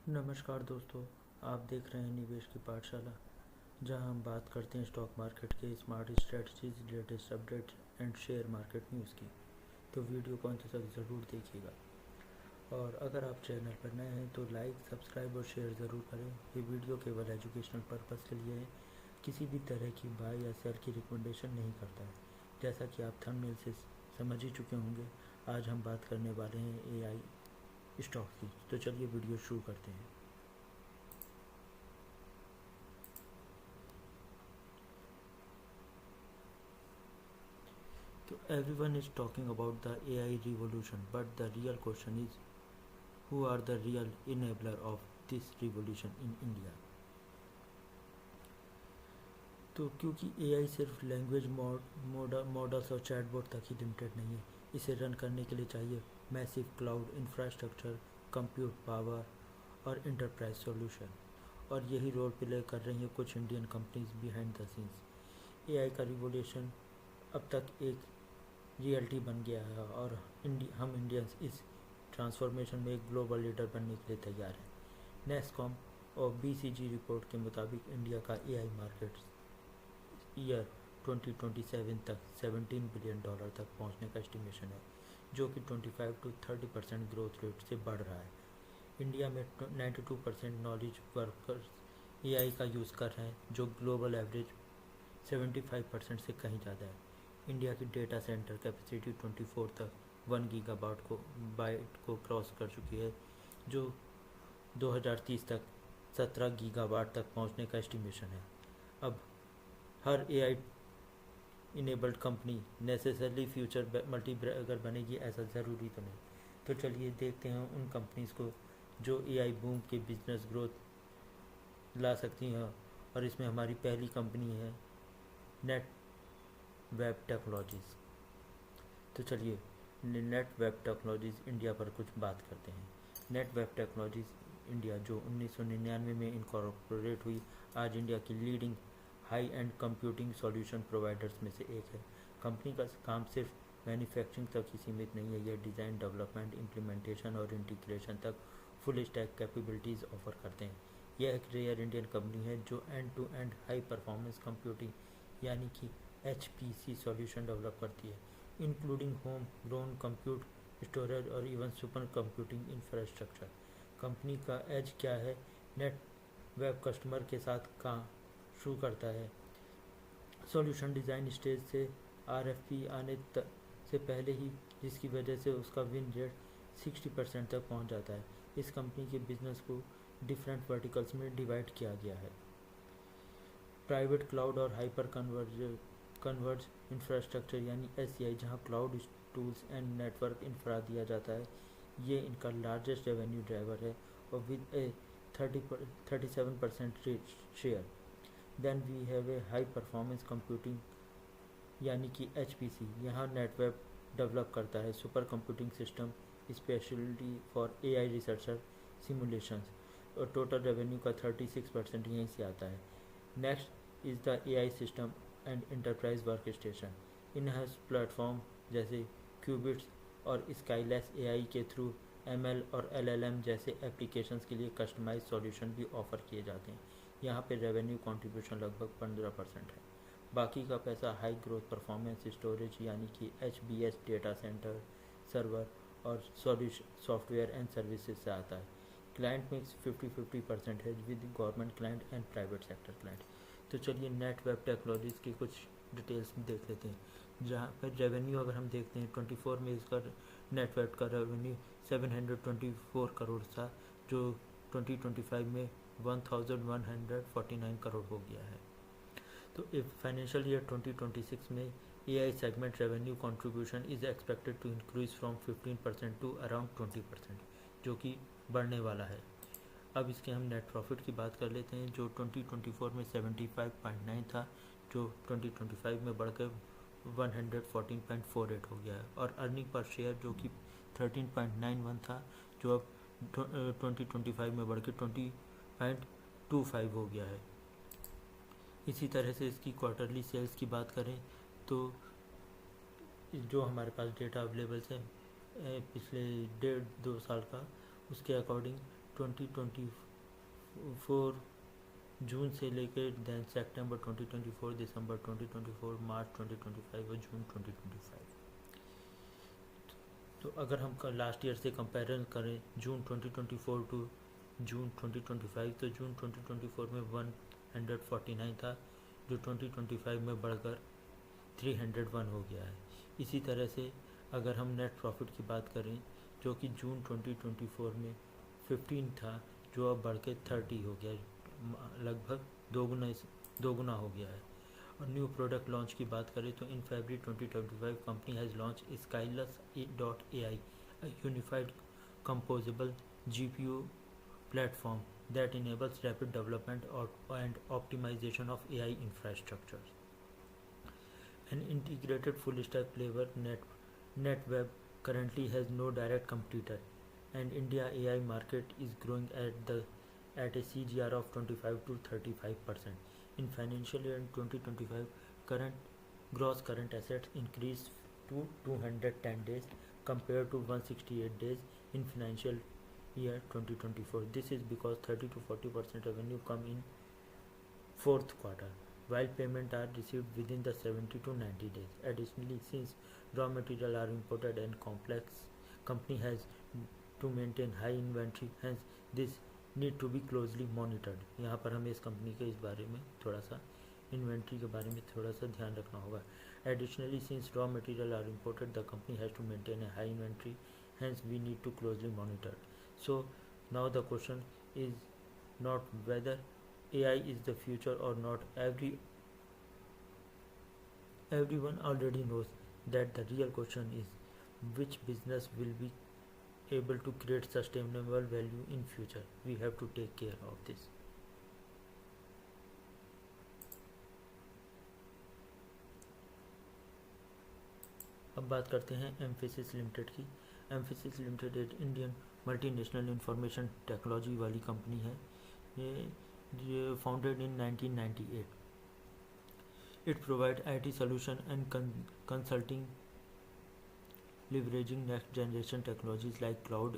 नमस्कार दोस्तों, आप देख रहे हैं निवेश की पाठशाला, जहां हम बात करते हैं स्टॉक मार्केट के smart strategies, latest updates and share market news की। तो वीडियो को अंत तक ज़रूर देखिएगा। और अगर आप चैनल पर नए हैं तो लाइक, सब्सक्राइब और शेयर ज़रूर करें। ये वीडियो केवल एजुकेशनल पर्पज़ के लिए है, किसी भी तरह की बाय या सेल की रिकमेंडेशन नहीं करता है। जैसा कि आप थंबनेल से समझ ही चुके होंगे, आज हम बात करने वाले हैं एआई स्टॉक की। तो चलिए वीडियो शुरू करते हैं। So everyone is talking about the AI revolution, but the real question is, who are the real enabler of this revolution in India? तो क्योंकि AI सिर्फ लैंग्वेज मॉडल्स और चैटबॉट तक ही लिमिटेड नहीं है, इसे रन करने के लिए चाहिए massive cloud infrastructure, compute power और इंटरप्राइज सॉल्यूशन। और यही रोल प्ले कर रही हैं कुछ Indian companies behind the scenes. AI का रिवोल्यूशन अब तक एक रियलिटी बन गया है और हम इंडियंस इस ट्रांसफॉर्मेशन में एक ग्लोबल लीडर बनने के लिए तैयार हैं। नेस्कॉम और BCG रिपोर्ट के मुताबिक इंडिया का AI मार्केट ईयर 2027 तक $17 बिलियन तक पहुंचने का एस्टिमेशन है, जो कि 25 to 30% ग्रोथ रेट से बढ़ रहा है। इंडिया में 92% नॉलेज वर्कर्स AI का यूज़ कर रहे हैं, जो ग्लोबल एवरेज 75% से कहीं ज़्यादा है। इंडिया की डेटा सेंटर कैपेसिटी 24 तक 1 गीगाबाइट को क्रॉस कर चुकी है, जो 2030 तक 17 गीगाबाइट तक पहुंचने का एस्टिमेशन है। अब हर AI enabled company necessarily future multibagger बनेगी, ऐसा ज़रूरी तो नहीं। तो चलिए देखते हैं उन कंपनीज़ को जो AI बूम के बिजनेस ग्रोथ ला सकती हैं। और इसमें हमारी पहली कंपनी है नेट वेब टेक्नोलॉजीज़। तो चलिए नेट वेब टेक्नोलॉजीज़ इंडिया पर कुछ बात करते हैं। नेट वेब टेक्नोलॉजीज़ इंडिया, जो 1999 में इनकॉर्पोरेट हुई, आज इंडिया की leading high and computing solution providers में से एक है। कंपनी का काम सिर्फ मैन्युफैक्चरिंग तक ही सीमित नहीं है, यह डिज़ाइन, डेवलपमेंट, इम्प्लीमेंटेशन और इंटीग्रेशन तक फुल स्टैक कैपेबिलिटीज़ ऑफर करते हैं। यह एक रेयर इंडियन कंपनी है जो end to end high performance computing यानी कि HPC सॉल्यूशन डेवलप करती है, including home grown compute, storage और even super computing infrastructure. Company का एज क्या है? नेट वेब कस्टमर के साथ काम शुरू करता है सॉल्यूशन डिज़ाइन स्टेज से RFP आने से पहले ही, जिसकी वजह से उसका विन रेट 60% तक पहुंच जाता है। इस कंपनी के बिजनेस को डिफरेंट वर्टिकल्स में डिवाइड किया गया है। प्राइवेट क्लाउड और हाइपर कन्वर्ज इंफ्रास्ट्रक्चर यानी SCI, जहां cloud tools and network infra दिया जाता है, ये इनका लार्जेस्ट रेवेन्यू ड्राइवर है और with a 37% share. Then we have a high performance computing यानी कि HPC, यहाँ नेटवर्क डेवलप करता है super computing system specially for AI researcher simulations, और टोटल रेवेन्यू का 36% यहीं से आता है। Next is the AI system and enterprise work station. In house platform जैसे क्यूबिट्स और स्काईलेस AI के थ्रू ML और LLM जैसे एप्लीकेशंस के लिए कस्टमाइज सॉल्यूशन भी ऑफर किए जाते हैं। यहाँ पे रेवेन्यू कंट्रीब्यूशन लगभग 15% है। बाकी का पैसा हाई ग्रोथ परफॉर्मेंस स्टोरेज यानी कि HBS, डेटा सेंटर, सर्वर और सॉफ्टवेयर एंड सर्विसेज से आता है। क्लाइंट मिक्स 50-50% है with government client and private sector client. तो चलिए नेट वेब टेक्नोलॉजीज़ की कुछ डिटेल्स देख लेते हैं। जहाँ पर रेवेन्यू अगर हम देखते हैं 24 में इसका नेट वेब का रेवेन्यू 724 करोड़ था, जो 2025 में 1149 करोड़ हो गया है। तो फाइनेंशियल ईयर 2026 में AI segment revenue contribution is expected to increase from 15% to around 20%, जो कि बढ़ने वाला है। अब इसके हम नेट प्रॉफिट की बात कर लेते हैं, जो 2024 में 75.9 था, जो 2025 में बढ़कर 114.48 हो गया है। और अर्निंग पर शेयर जो कि 13.91 था, जो अब 2025 में बढ़ के 20.25 हो गया है। इसी तरह से इसकी क्वार्टरली सेल्स की बात करें तो जो हमारे पास डेटा अवेलेबल है पिछले 1.5-2 साल का, उसके अकॉर्डिंग 2024 जून से लेकर देन सितंबर 2024, दिसंबर 2024, मार्च 2025 और जून 2025। तो अगर हम लास्ट ईयर से कंपेरिजन करें जून 2024 टू जून 2025, तो जून 2024 में 149 था, जो 2025 में बढ़कर 301 हो गया है। इसी तरह से अगर हम नेट प्रॉफिट की बात करें, जो कि जून 2024 में 15 था, जो अब बढ़ के 30 हो गया, लगभग दोगुना हो गया है। और न्यू प्रोडक्ट लॉन्च की बात करें तो इन फरवरी 2025 company has launch Skylus.ai, a unified composable GPU platform that enables rapid development and optimization of AI infrastructure. An integrated full-stack flavor, NetWeb currently has no direct competitor, and India AI market is growing at a CAGR of 25 to 35%. In financial year 2025, gross current assets increased to 210 days compared to 168 days in financial year 2024. This is because 30 to 40% revenue come in fourth quarter, while payment are received within the 70 to 90 days. Additionally, since raw material are imported and complex, company has to maintain high inventory, hence this need to be closely monitored. यहाँ पर हमें इस company के इस बारे में थोड़ा सा इन्वेंट्री के बारे में थोड़ा सा ध्यान रखना होगा. Additionally, since raw material are imported, the company has to maintain a high inventory, hence we need to closely monitor. So now the question is not whether AI is the future or not. Everyone already knows that. The real question is which business will be able to create sustainable value in future. We have to take care of this. अब बात करते हैं emphasis limited की. Emphasis limited एक Indian multinational information technology वाली company है. ये founded in 1998. It provides IT solution and consulting, leveraging next generation technologies like cloud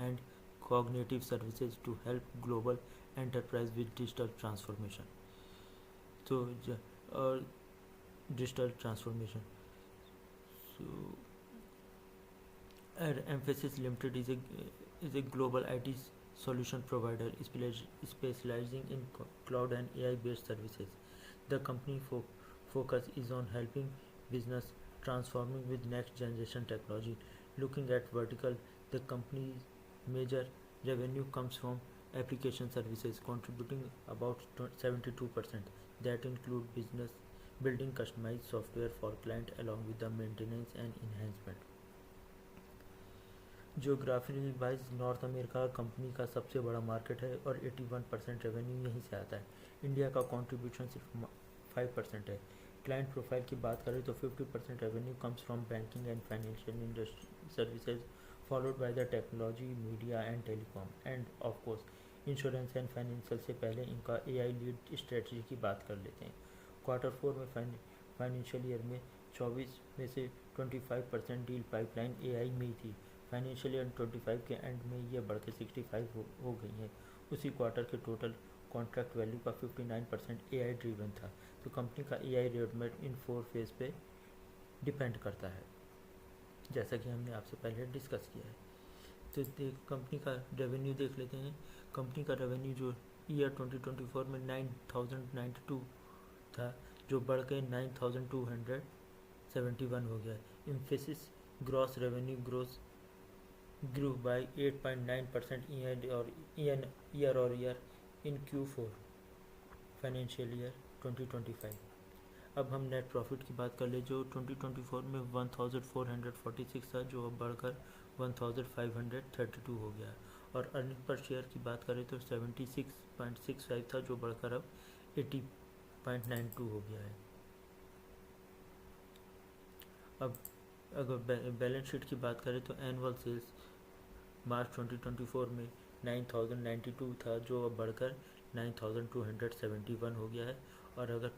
and cognitive services to help global enterprise with digital transformation. So digital transformation. So Emphasis Limited is a global IT solution provider specializing in cloud and AI based services. The company focus is on helping business transforming with next generation technology. Looking at vertical, the company's major revenue comes from application services, contributing about 72%. That include business building customized software for client along with the maintenance and enhancement. Geographically wise north America company का सबसे बड़ा market है और 81% revenue यहीं से आता है. India का कंट्रीब्यूशन सिर्फ 5% है. क्लाइंट प्रोफाइल की बात करें तो 50% revenue comes from banking and financial industry services, followed by the technology, media and telecom, end of course insurance and financial. से पहले इनका AI लीड स्ट्रेटजी की बात कर लेते हैं. Q4 में फाइनेंशियल ईयर में 24 में से 25% डील पाइपलाइन AI में ही थी. फाइनेंशियल ईयर 25 के एंड में ये बढ़ के 65 हो गई है. उसी क्वार्टर के टोटल कॉन्ट्रैक्ट वैल्यू का 59% AI ड्रीवन था. तो कंपनी का AI रोडमैप इन 4 फेज पे डिपेंड करता है, जैसा कि हमने आपसे पहले डिस्कस किया है. तो कंपनी का रेवेन्यू देख लेते हैं. कंपनी का रेवेन्यू जो ईयर 2024 में 9092 था, जो बढ़ के 9271 हो गया. Emphasis gross revenue grew by 8.9% year on year in Q4 financial year 2025. अब हम नेट प्रॉफिट की बात कर ले, जो 2024 में 1446 था, जो अब बढ़कर 1532 हो गया. और अर्निंग पर शेयर की बात करें तो 76.65 था, जो बढ़कर अब 80.92 हो गया है. अब अगर बैलेंस शीट की बात करें तो एनुअल सेल्स मार्च 2024 में 9092 था, जो अब बढ़कर 9271 हो गया है. और अगर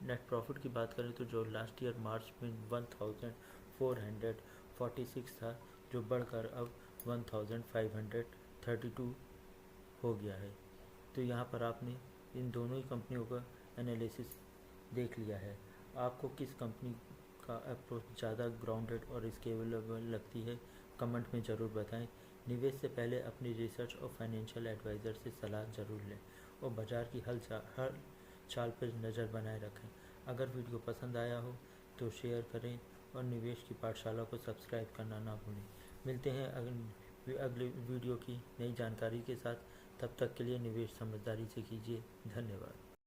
नेट प्रॉफिट की बात करें तो जो लास्ट ईयर मार्च में 1446 था, जो बढ़कर अब 1532 हो गया है। तो यहाँ पर आपने इन दोनों ही कंपनियों का एनालिसिस देख लिया है। आपको किस कंपनी का अप्रोच ज़्यादा ग्राउंडेड और स्केलेबल लगती है, कमेंट में ज़रूर बताएं। निवेश से पहले अपनी रिसर्च और फाइनेंशियल एडवाइज़र से सलाह ज़रूर लें और बाज़ार की हर चाल पर नज़र बनाए रखें। अगर वीडियो पसंद आया हो तो शेयर करें और निवेश की पाठशाला को सब्सक्राइब करना ना भूलें। मिलते हैं अगले वीडियो की नई जानकारी के साथ। तब तक के लिए निवेश समझदारी से कीजिए। धन्यवाद।